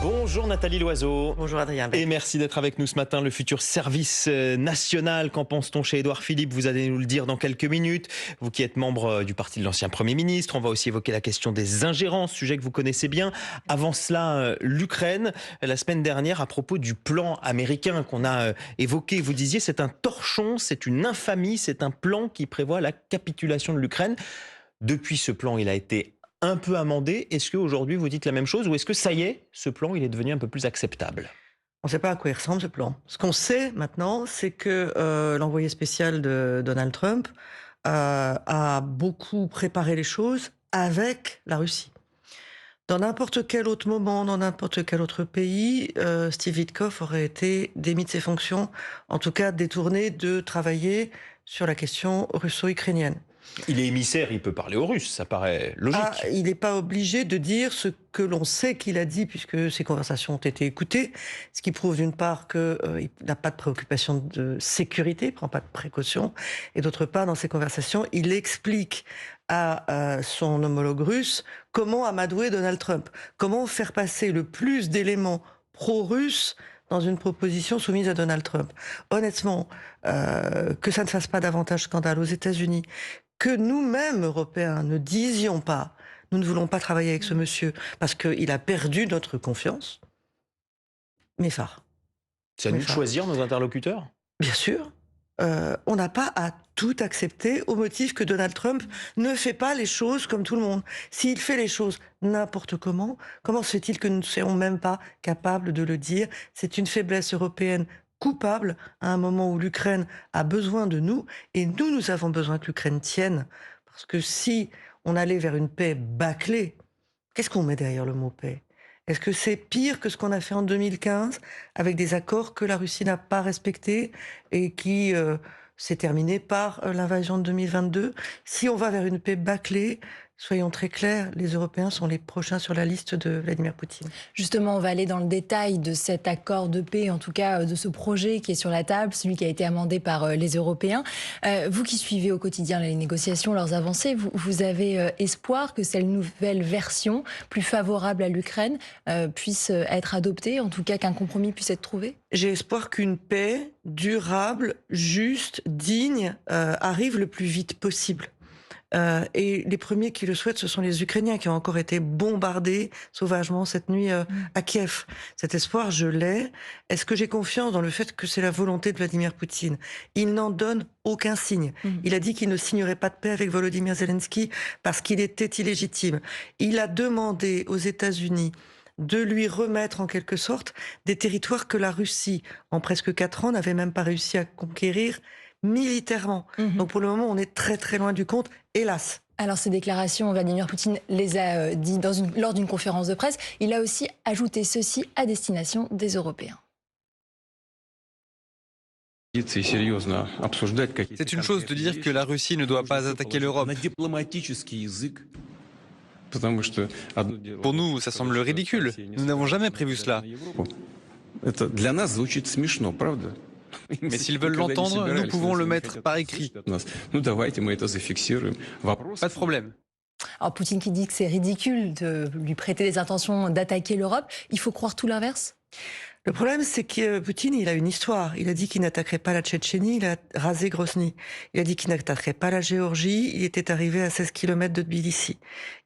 Bonjour Nathalie Loiseau. Bonjour Adrien. Et merci d'être avec nous ce matin. Le futur service national, qu'en pense-t-on chez Édouard Philippe? Vous allez nous le dire dans quelques minutes. Vous qui êtes membre du parti de l'ancien Premier ministre, on va aussi évoquer la question des ingérences, sujet que vous connaissez bien. Avant cela, l'Ukraine. La semaine dernière, à propos du plan américain qu'on a évoqué, vous disiez c'est un torchon, c'est une infamie, c'est un plan qui prévoit la capitulation de l'Ukraine. Depuis, ce plan, il a été un peu amendé. Est-ce qu'aujourd'hui, vous dites la même chose ou est-ce que ça y est, ce plan, il est devenu un peu plus acceptable? On ne sait pas à quoi il ressemble ce plan. Ce qu'on sait maintenant, c'est que l'envoyé spécial de Donald Trump a beaucoup préparé les choses avec la Russie. Dans n'importe quel autre moment, dans n'importe quel autre pays, Steve Witkoff aurait été démis de ses fonctions, en tout cas détourné de travailler sur la question russo-ukrainienne. Il est émissaire, il peut parler aux Russes, ça paraît logique. Il n'est pas obligé de dire ce que l'on sait qu'il a dit, puisque ces conversations ont été écoutées, ce qui prouve d'une part qu'il n'a pas de préoccupation de sécurité, il ne prend pas de précautions, et d'autre part, dans ces conversations, il explique à son homologue russe comment amadouer Donald Trump, comment faire passer le plus d'éléments pro-russes dans une proposition soumise à Donald Trump. Honnêtement, que ça ne fasse pas davantage scandale aux États-Unis, que nous-mêmes, Européens, ne disions pas « nous ne voulons pas travailler avec ce monsieur parce qu'il a perdu notre confiance », m'effare. C'est à nous de choisir nos interlocuteurs? Bien sûr. On n'a pas à tout accepter au motif que Donald Trump ne fait pas les choses comme tout le monde. S'il fait les choses n'importe comment se fait-il que nous ne soyons même pas capables de le dire? C'est une faiblesse européenne coupable à un moment où l'Ukraine a besoin de nous, et nous avons besoin que l'Ukraine tienne. Parce que si on allait vers une paix bâclée, qu'est-ce qu'on met derrière le mot paix? Est-ce que c'est pire que ce qu'on a fait en 2015, avec des accords que la Russie n'a pas respectés et qui s'est terminé par l'invasion de 2022? Si on va vers une paix bâclée, soyons très clairs, les Européens sont les prochains sur la liste de Vladimir Poutine. Justement, on va aller dans le détail de cet accord de paix, en tout cas de ce projet qui est sur la table, celui qui a été amendé par les Européens. Vous qui suivez au quotidien les négociations, leurs avancées, vous avez espoir que cette nouvelle version, plus favorable à l'Ukraine, puisse être adoptée, en tout cas qu'un compromis puisse être trouvé? J'ai espoir qu'une paix durable, juste, digne, arrive le plus vite possible. Et les premiers qui le souhaitent, ce sont les Ukrainiens qui ont encore été bombardés sauvagement cette nuit à Kiev. Cet espoir, je l'ai. Est-ce que j'ai confiance dans le fait que c'est la volonté de Vladimir Poutine? Il n'en donne aucun signe. Il a dit qu'il ne signerait pas de paix avec Volodymyr Zelensky parce qu'il était illégitime. Il a demandé aux États-Unis de lui remettre en quelque sorte des territoires que la Russie, en presque 4 ans, n'avait même pas réussi à conquérir militairement. Donc pour le moment, on est très très loin du compte, hélas. Alors ces déclarations, Vladimir Poutine les a dit lors d'une conférence de presse. Il a aussi ajouté ceci à destination des Européens. C'est une chose de dire que la Russie ne doit pas attaquer l'Europe. Pour nous, ça semble ridicule. Nous n'avons jamais prévu cela. Mais s'ils veulent l'entendre, nous pouvons le mettre par écrit. Pas de problème. Alors Poutine qui dit que c'est ridicule de lui prêter des intentions d'attaquer l'Europe, il faut croire tout l'inverse? Le problème, c'est que Poutine, il a une histoire. Il a dit qu'il n'attaquerait pas la Tchétchénie, il a rasé Grozny. Il a dit qu'il n'attaquerait pas la Géorgie, il était arrivé à 16 km de Tbilissi.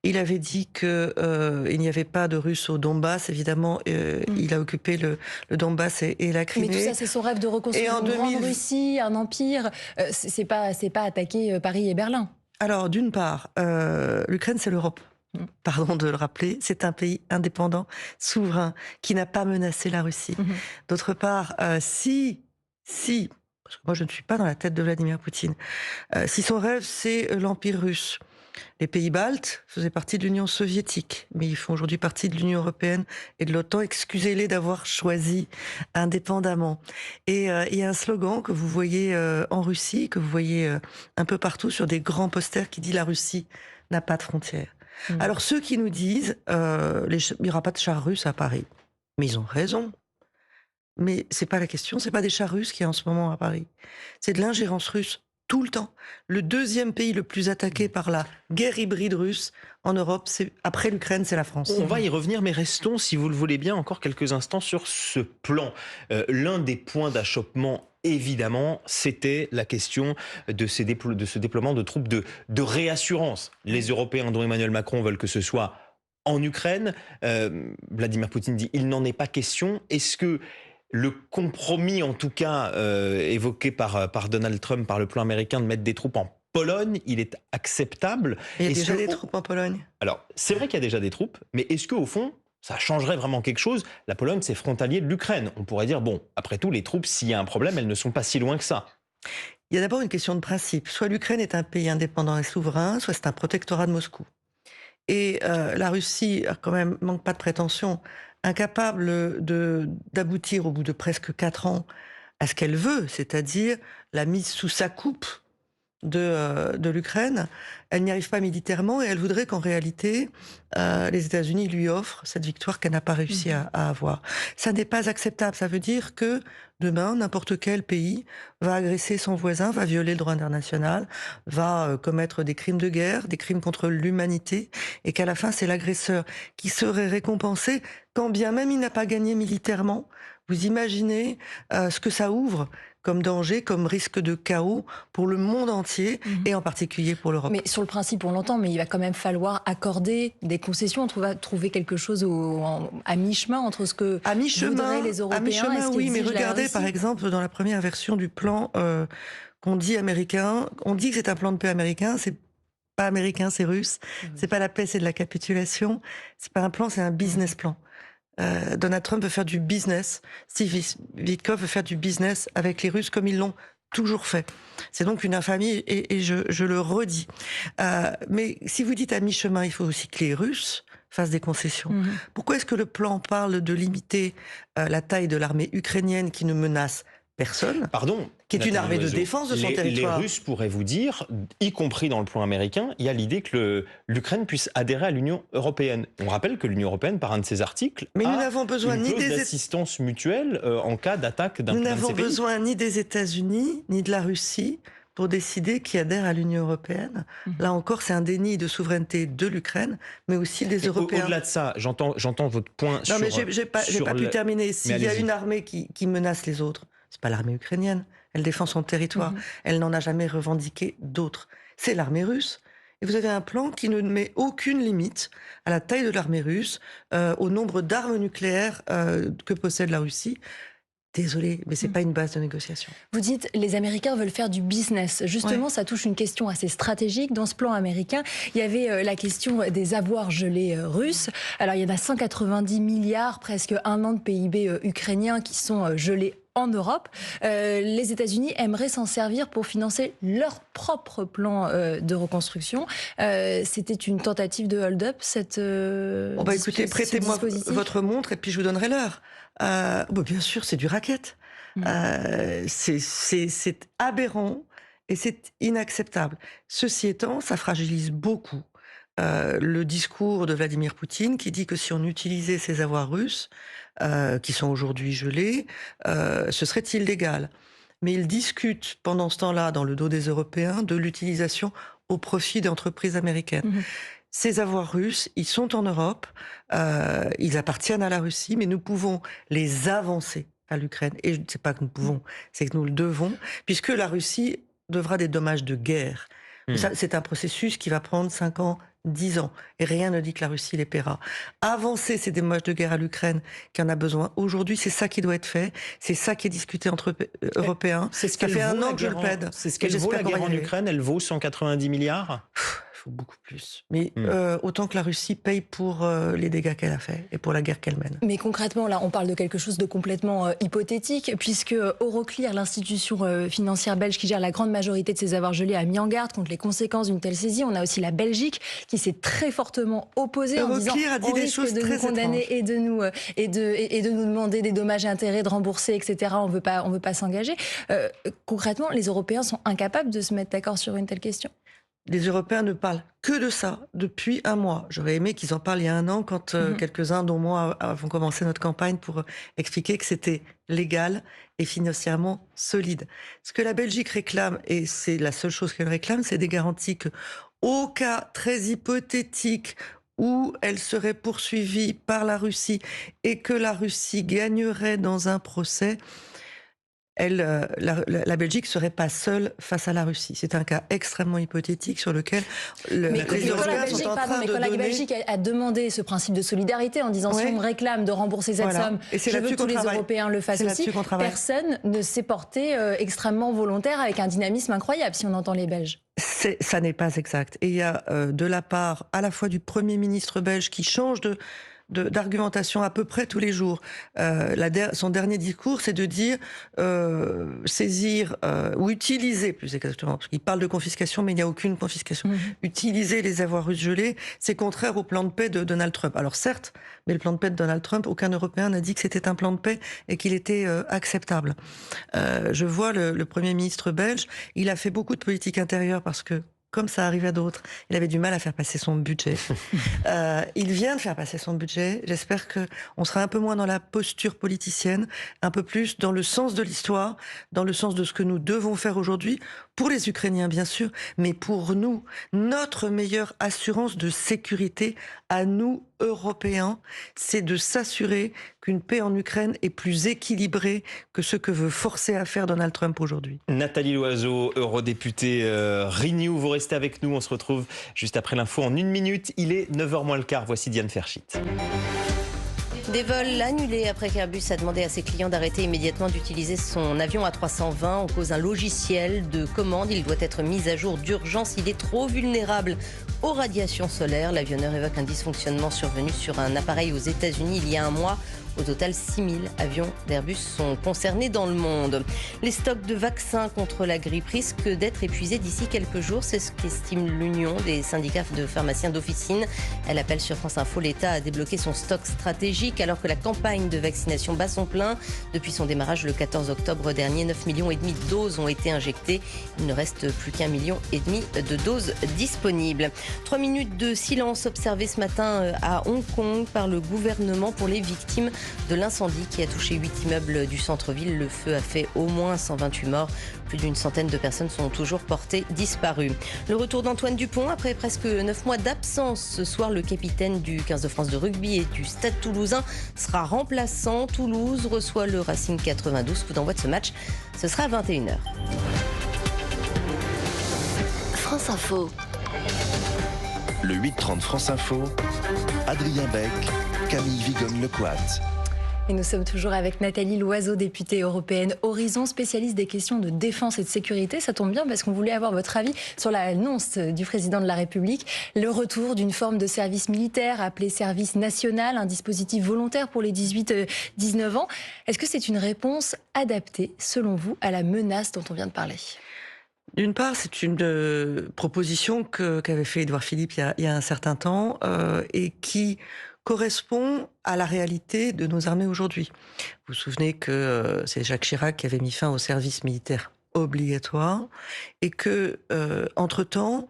Il avait dit qu'il n'y avait pas de Russes au Donbass, évidemment, il a occupé le Donbass et la Crimée. Mais tout ça, c'est son rêve de reconstruire une grande Russie, un empire. C'est pas attaquer Paris et Berlin. Alors, d'une part, l'Ukraine, c'est l'Europe. Pardon de le rappeler, c'est un pays indépendant, souverain, qui n'a pas menacé la Russie. D'autre part, si, parce que moi je ne suis pas dans la tête de Vladimir Poutine, si son rêve c'est l'Empire russe, les pays baltes faisaient partie de l'Union soviétique, mais ils font aujourd'hui partie de l'Union européenne et de l'OTAN. Excusez-les d'avoir choisi indépendamment. Et il y a un slogan que vous voyez en Russie, que vous voyez un peu partout sur des grands posters qui dit « La Russie n'a pas de frontières ». Alors ceux qui nous disent il n'y aura pas de chars russes à Paris, mais ils ont raison. Mais c'est pas la question, c'est pas des chars russes qu'il y a en ce moment à Paris, c'est de l'ingérence russe tout le temps. Le deuxième pays le plus attaqué par la guerre hybride russe en Europe, après l'Ukraine, c'est la France. On va y revenir, mais restons, si vous le voulez bien, encore quelques instants sur ce plan. L'un des points d'achoppement, évidemment, c'était la question de ce déploiement de troupes de réassurance. Les Européens, dont Emmanuel Macron, veulent que ce soit en Ukraine. Vladimir Poutine dit il n'en est pas question. Est-ce que le compromis, en tout cas évoqué par Donald Trump, par le plan américain, de mettre des troupes en Pologne, il est acceptable? Il y a déjà des troupes en Pologne. Alors, c'est vrai qu'il y a déjà des troupes, mais est-ce qu'au fond, ça changerait vraiment quelque chose? La Pologne, c'est frontalier de l'Ukraine. On pourrait dire, bon, après tout, les troupes, s'il y a un problème, elles ne sont pas si loin que ça. Il y a d'abord une question de principe. Soit l'Ukraine est un pays indépendant et souverain, soit c'est un protectorat de Moscou. Et la Russie, quand même, manque pas de prétention, incapable d'aboutir au bout de presque 4 ans à ce qu'elle veut, c'est-à-dire la mise sous sa coupe de l'Ukraine, elle n'y arrive pas militairement et elle voudrait qu'en réalité, les États-Unis lui offrent cette victoire qu'elle n'a pas réussi à avoir. Ça n'est pas acceptable. Ça veut dire que demain, n'importe quel pays va agresser son voisin, va violer le droit international, va commettre des crimes de guerre, des crimes contre l'humanité, et qu'à la fin, c'est l'agresseur qui serait récompensé, quand bien même il n'a pas gagné militairement. Vous imaginez ce que ça ouvre comme danger, comme risque de chaos pour le monde entier et en particulier pour l'Europe. Mais sur le principe, on l'entend, mais il va quand même falloir accorder des concessions, trouver quelque chose à mi-chemin entre ce que voudraient les Européens et ce oui, mais qu'exige la regardez Russie. par exemple dans la première version du plan qu'on dit américain, on dit que c'est un plan de paix américain, c'est pas américain, c'est russe, c'est pas la paix, c'est de la capitulation, c'est pas un plan, c'est un business plan. Donald Trump veut faire du business, Steve Witkoff veut faire du business avec les Russes comme ils l'ont toujours fait. C'est donc une infamie et je le redis. Mais si vous dites à mi-chemin, il faut aussi que les Russes fassent des concessions. Pourquoi est-ce que le plan parle de limiter la taille de l'armée ukrainienne qui ne menace personne, Pardon, qui est une armée de défense de son territoire. Les Russes pourraient vous dire, y compris dans le plan américain, il y a l'idée que l'Ukraine puisse adhérer à l'Union européenne. On rappelle que l'Union européenne, par un de ses articles, mais a nous n'avons besoin une clause d'assistance mutuelle en cas d'attaque d'un de ces pays. Nous n'avons besoin ni des États-Unis, ni de la Russie pour décider qui adhère à l'Union européenne. Là encore, c'est un déni de souveraineté de l'Ukraine, mais aussi des Européens. Au-delà de ça, j'entends votre point sur... Non, mais j'ai pas pu terminer. S'il y a une armée qui menace les autres, c'est pas l'armée ukrainienne. Elle défend son territoire. Elle n'en a jamais revendiqué d'autres. C'est l'armée russe. Et vous avez un plan qui ne met aucune limite à la taille de l'armée russe, au nombre d'armes nucléaires que possède la Russie. Désolé, mais c'est pas une base de négociation. Vous dites les Américains veulent faire du business. Justement, ça touche une question assez stratégique. Dans ce plan américain, il y avait la question des avoirs gelés russes. Alors, il y en a 190 milliards, presque 1 an de PIB ukrainien qui sont gelés en Europe. Les États-Unis aimeraient s'en servir pour financer leur propre plan de reconstruction. C'était une tentative de hold-up, cette écoutez, prêtez-moi votre montre et puis je vous donnerai l'heure. Bien sûr, c'est du racket. C'est aberrant et c'est inacceptable. Ceci étant, ça fragilise beaucoup le discours de Vladimir Poutine qui dit que si on utilisait ces avoirs russes, qui sont aujourd'hui gelés, ce serait illégal. Mais il discute pendant ce temps-là, dans le dos des Européens, de l'utilisation au profit d'entreprises américaines. Ces avoirs russes, ils sont en Europe, ils appartiennent à la Russie, mais nous pouvons les avancer à l'Ukraine. Et c'est pas que nous pouvons, c'est que nous le devons, puisque la Russie devra des dommages de guerre. C'est un processus qui va prendre 5 ans, 10 ans. Et rien ne dit que la Russie les paiera. Avancer ces dommages de guerre à l'Ukraine, qui en a besoin aujourd'hui, c'est ça qui doit être fait. C'est ça qui est discuté entre Européens. Ça fait 1 an que je le plaide. C'est ce qu'elle vaut, la guerre en Ukraine. Elle vaut 190 milliards. Beaucoup plus. Mais autant que la Russie paye pour les dégâts qu'elle a fait et pour la guerre qu'elle mène. Mais concrètement, là, on parle de quelque chose de complètement hypothétique, puisque Euroclear, l'institution financière belge qui gère la grande majorité de ces avoirs gelés, a mis en garde contre les conséquences d'une telle saisie. On a aussi la Belgique qui s'est très fortement opposée en disant a dit on des risque choses de très nous condamner et de nous demander des dommages et intérêts, de rembourser, etc. On veut pas s'engager. Concrètement, les Européens sont incapables de se mettre d'accord sur une telle question. Les Européens ne parlent que de ça depuis un mois. J'aurais aimé qu'ils en parlent il y a un an quand quelques-uns, dont moi, avons commencé notre campagne pour expliquer que c'était légal et financièrement solide. Ce que la Belgique réclame, et c'est la seule chose qu'elle réclame, c'est des garanties que, au cas très hypothétique où elle serait poursuivie par la Russie et que la Russie gagnerait dans un procès, la Belgique serait pas seule face à la Russie. C'est un cas extrêmement hypothétique sur lequel les Européens sont en train de donner... la Belgique a demandé ce principe de solidarité en disant si on me réclame de rembourser cette somme, je veux que tous les Européens le fassent aussi. Personne ne s'est porté extrêmement volontaire avec un dynamisme incroyable, si on entend les Belges. Ça n'est pas exact. Et il y a de la part à la fois du Premier ministre belge qui change d'argumentation à peu près tous les jours. Son dernier discours, c'est de dire saisir ou utiliser, plus exactement, parce qu'il parle de confiscation, mais il n'y a aucune confiscation. Utiliser les avoirs russes gelés, c'est contraire au plan de paix de Donald Trump. Alors certes, mais le plan de paix de Donald Trump, aucun Européen n'a dit que c'était un plan de paix et qu'il était acceptable. Je vois le Premier ministre belge, il a fait beaucoup de politique intérieure parce que, comme ça arrive à d'autres, il avait du mal à faire passer son budget. Il vient de faire passer son budget. J'espère qu'on sera un peu moins dans la posture politicienne, un peu plus dans le sens de l'histoire, dans le sens de ce que nous devons faire aujourd'hui, pour les Ukrainiens bien sûr, mais pour nous, notre meilleure assurance de sécurité à nous, Européens, c'est de s'assurer qu'une paix en Ukraine est plus équilibrée que ce que veut forcer à faire Donald Trump aujourd'hui. Nathalie Loiseau, eurodéputée Renew, vous restez avec nous, on se retrouve juste après l'info en 1 minute. Il est 9h moins le quart, voici Diane Ferchit. Des vols annulés après qu'Airbus a demandé à ses clients d'arrêter immédiatement d'utiliser son avion A320 en cause d'un logiciel de commande. Il doit être mis à jour d'urgence. Il est trop vulnérable aux radiations solaires. L'avionneur évoque un dysfonctionnement survenu sur un appareil aux États-Unis il y a un mois. Au total, 6000 avions d'Airbus sont concernés dans le monde. Les stocks de vaccins contre la grippe risquent d'être épuisés d'ici quelques jours. C'est ce qu'estime l'Union des syndicats de pharmaciens d'officine. Elle appelle sur France Info l'État à débloquer son stock stratégique alors que la campagne de vaccination bat son plein. Depuis son démarrage le 14 octobre dernier, 9,5 millions de doses ont été injectées. Il ne reste plus qu'1,5 million de doses disponibles. 3 minutes de silence observées ce matin à Hong Kong par le gouvernement pour les victimes de l'incendie qui a touché 8 immeubles du centre-ville. Le feu a fait au moins 128 morts. Plus d'une centaine de personnes sont toujours portées disparues. Le retour d'Antoine Dupont après presque 9 mois d'absence. Ce soir, le capitaine du 15 de France de rugby et du Stade Toulousain sera remplaçant. Toulouse reçoit le Racing 92. Coup d'envoi de ce match, ce sera à 21h. France Info. Le 8h30 France Info, Adrien Beck, Camille Vigogne-Lecoat. Et nous sommes toujours avec Nathalie Loiseau, députée européenne Horizon, spécialiste des questions de défense et de sécurité. Ça tombe bien parce qu'on voulait avoir votre avis sur l'annonce du président de la République, le retour d'une forme de service militaire appelé service national, un dispositif volontaire pour les 18-19 ans. Est-ce que c'est une réponse adaptée, selon vous, à la menace dont on vient de parler ? D'une part, c'est une proposition qu'avait fait Édouard Philippe il y a un certain temps et qui correspond à la réalité de nos armées aujourd'hui. Vous vous souvenez que c'est Jacques Chirac qui avait mis fin au service militaire obligatoire et que, entre-temps,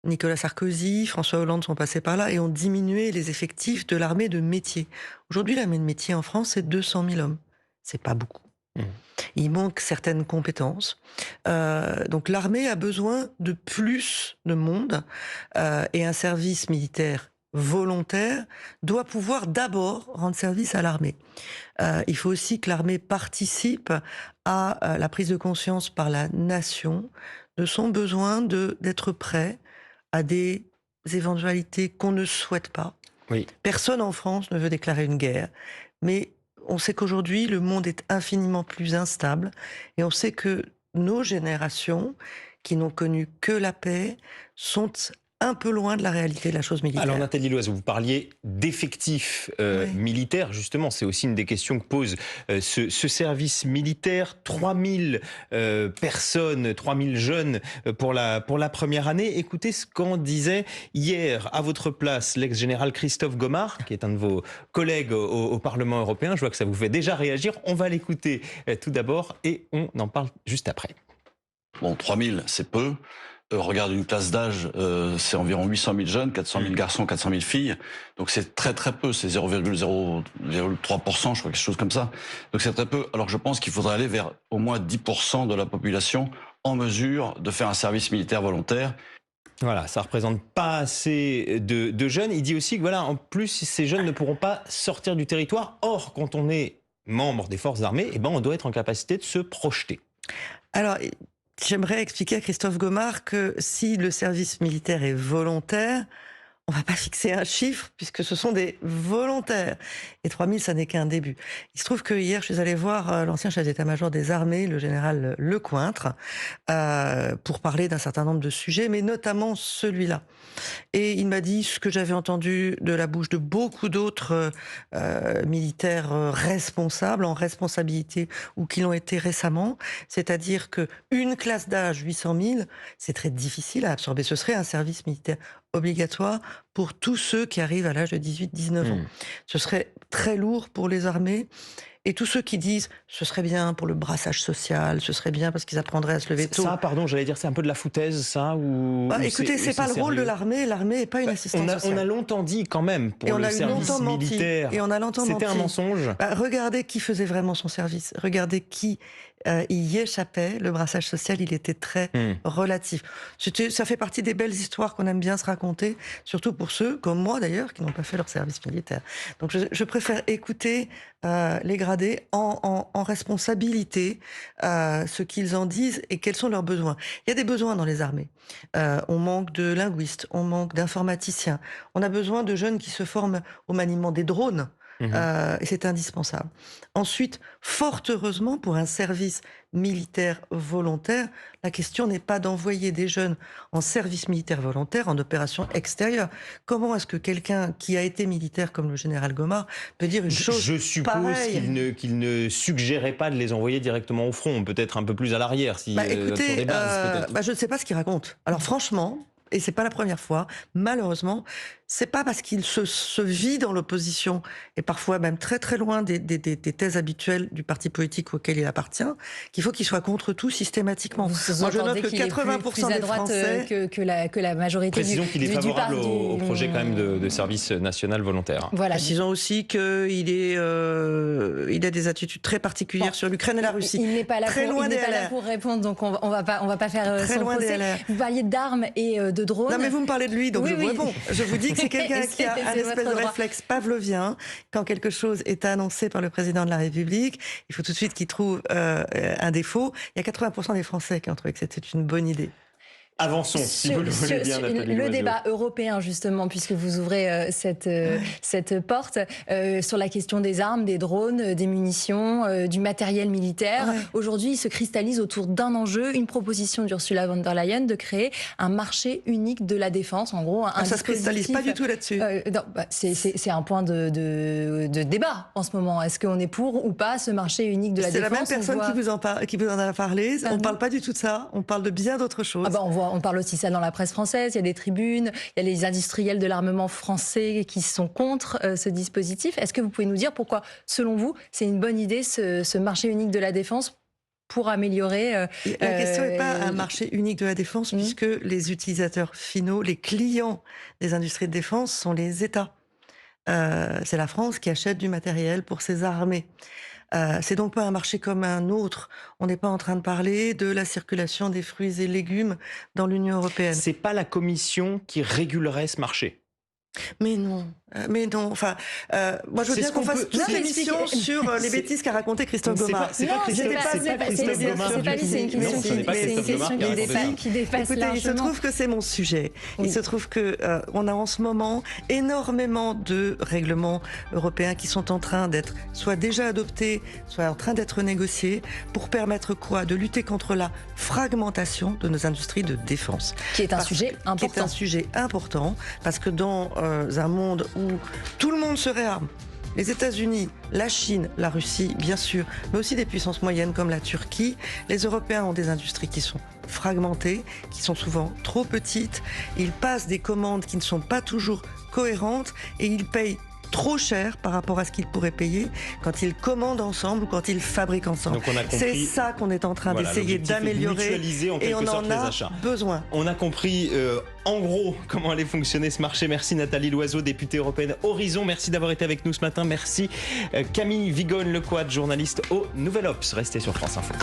Nicolas Sarkozy, François Hollande sont passés par là et ont diminué les effectifs de l'armée de métier. Aujourd'hui, l'armée de métier en France, c'est 200 000 hommes. C'est pas beaucoup. Il manque certaines compétences. Donc l'armée a besoin de plus de monde et un service militaire volontaire doit pouvoir d'abord rendre service à l'armée. Il faut aussi que l'armée participe à la prise de conscience par la nation de son besoin d'être prêt à des éventualités qu'on ne souhaite pas. Oui. Personne en France ne veut déclarer une guerre, mais on sait qu'aujourd'hui, le monde est infiniment plus instable et on sait que nos générations, qui n'ont connu que la paix, sont un peu loin de la réalité de la chose militaire. Alors Nathalie Loiseau, vous parliez d'effectifs militaires, justement, c'est aussi une des questions que pose ce service militaire. 3000 personnes, 3000 jeunes pour la première année. Écoutez ce qu'en disait hier à votre place l'ex-général Christophe Gomard, qui est un de vos collègues au Parlement européen. Je vois que ça vous fait déjà réagir. On va l'écouter tout d'abord et on en parle juste après. Bon, 3000, c'est peu. regarde une classe d'âge, c'est environ 800 000 jeunes, 400 000 garçons, 400 000 filles. Donc c'est très très peu, c'est 0,03%, je crois, quelque chose comme ça. Donc c'est très peu, alors que je pense qu'il faudrait aller vers au moins 10% de la population en mesure de faire un service militaire volontaire. Voilà, ça représente pas assez de jeunes. Il dit aussi que voilà, en plus, ces jeunes ne pourront pas sortir du territoire. Or, quand on est membre des forces armées, eh ben, on doit être en capacité de se projeter. Alors, j'aimerais expliquer à Christophe Gomard que si le service militaire est volontaire, on ne va pas fixer un chiffre puisque ce sont des volontaires. Et 3000, ça n'est qu'un début. Il se trouve que hier, je suis allée voir l'ancien chef d'état-major des armées, le général Lecointre, pour parler d'un certain nombre de sujets, mais notamment celui-là. Et il m'a dit ce que j'avais entendu de la bouche de beaucoup d'autres militaires responsables, en responsabilité, ou qui l'ont été récemment. C'est-à-dire qu'une classe d'âge, 800 000, c'est très difficile à absorber. Ce serait un service militaire obligatoire pour tous ceux qui arrivent à l'âge de 18-19 ans. Ce serait très lourd pour les armées. Et tous ceux qui disent ce serait bien pour le brassage social, ce serait bien parce qu'ils apprendraient à se lever tôt. Ça, pardon, j'allais dire, c'est un peu de la foutaise, ça ou écoutez, c'est pas le rôle de l'armée. L'armée n'est pas une assistance sociale. On a longtemps dit quand même pour le service militaire. Et on a longtemps menti. C'était un mensonge. Regardez qui faisait vraiment son service. Regardez qui y échappait. Le brassage social, il était très relatif. Ça fait partie des belles histoires qu'on aime bien se raconter, surtout pour ceux, comme moi d'ailleurs, qui n'ont pas fait leur service militaire. Donc je préfère écouter les gradés en responsabilité, ce qu'ils en disent et quels sont leurs besoins. Il y a des besoins dans les armées. On manque de linguistes, on manque d'informaticiens. On a besoin de jeunes qui se forment au maniement des drones. Et c'est indispensable. Ensuite, fort heureusement, pour un service militaire volontaire, la question n'est pas d'envoyer des jeunes en service militaire volontaire, en opération extérieure. Comment est-ce que quelqu'un qui a été militaire comme le général Gomard peut dire une chose Je suppose qu'il ne suggérait pas de les envoyer directement au front, peut-être un peu plus à l'arrière, si écoutez, sur des bases, je ne sais pas ce qu'il raconte. Alors franchement, et c'est pas la première fois, malheureusement, c'est pas parce qu'il se vit dans l'opposition, et parfois même très très loin des thèses habituelles du parti politique auquel il appartient, qu'il faut qu'il soit contre tout systématiquement. Moi, je note que 80% des Français... que la majorité Précisons qu'il est favorable au projet quand même de service national volontaire. Voilà. Précisons aussi qu'il a des attitudes très particulières sur l'Ukraine et la Russie. Il n'est pas là, pour répondre, donc on va pas faire son procès. Vous parliez d'armes et de drones. Non mais vous me parlez de lui, donc je vous réponds. Je vous dis que c'est quelqu'un qui a un espèce de réflexe pavlovien. Quand quelque chose est annoncé par le président de la République, il faut tout de suite qu'il trouve un défaut. Il y a 80% des Français qui ont trouvé que c'était une bonne idée. Avançons, si vous le voulez bien, Nathalie le débat européen, justement, puisque vous ouvrez cette porte, sur la question des armes, des drones, des munitions, du matériel militaire. Ouais. Aujourd'hui, il se cristallise autour d'un enjeu, une proposition d'Ursula von der Leyen de créer un marché unique de la défense. En gros, ça se cristallise pas du tout là-dessus. C'est un point de débat en ce moment. Est-ce qu'on est pour ou pas ce marché unique de la défense? C'est la même personne qui vous en a parlé. On ne parle pas du tout de ça. On parle de bien d'autres choses. On parle aussi ça dans la presse française, il y a des tribunes, il y a les industriels de l'armement français qui sont contre ce dispositif. Est-ce que vous pouvez nous dire pourquoi, selon vous, c'est une bonne idée ce marché unique de la défense pour améliorer... La question n'est pas un marché unique de la défense, puisque les utilisateurs finaux, les clients des industries de défense sont les États. C'est la France qui achète du matériel pour ses armées. C'est donc pas un marché comme un autre. On n'est pas en train de parler de la circulation des fruits et légumes dans l'Union européenne. C'est pas la Commission qui régulerait ce marché. Mais non. Enfin, moi je veux bien qu'on fasse toute l'émission sur les bêtises qu'a raconté Christophe Gomard. C'est pas Christophe Gomard. C'est pas lui, c'est une question qui dépasse largement. Écoutez, il se trouve que c'est mon sujet. Il se trouve que on a en ce moment énormément de règlements européens qui sont en train d'être soit déjà adoptés, soit en train d'être négociés pour permettre quoi? De lutter contre la fragmentation de nos industries de défense. Qui est un sujet important. Qui est un sujet important parce que dans un monde où tout le monde se réarme, les États-Unis, la Chine, la Russie, bien sûr, mais aussi des puissances moyennes comme la Turquie, les Européens ont des industries qui sont fragmentées, qui sont souvent trop petites. Ils passent des commandes qui ne sont pas toujours cohérentes et ils payent trop cher par rapport à ce qu'ils pourraient payer quand ils commandent ensemble ou quand ils fabriquent ensemble. C'est ça qu'on est en train d'essayer d'améliorer et on en a besoin. On a compris en gros comment allait fonctionner ce marché. Merci Nathalie Loiseau, députée européenne Horizon. Merci d'avoir été avec nous ce matin. Merci Camille Vigogne-Lequad, journaliste au Nouvel Obs. Restez sur France Info.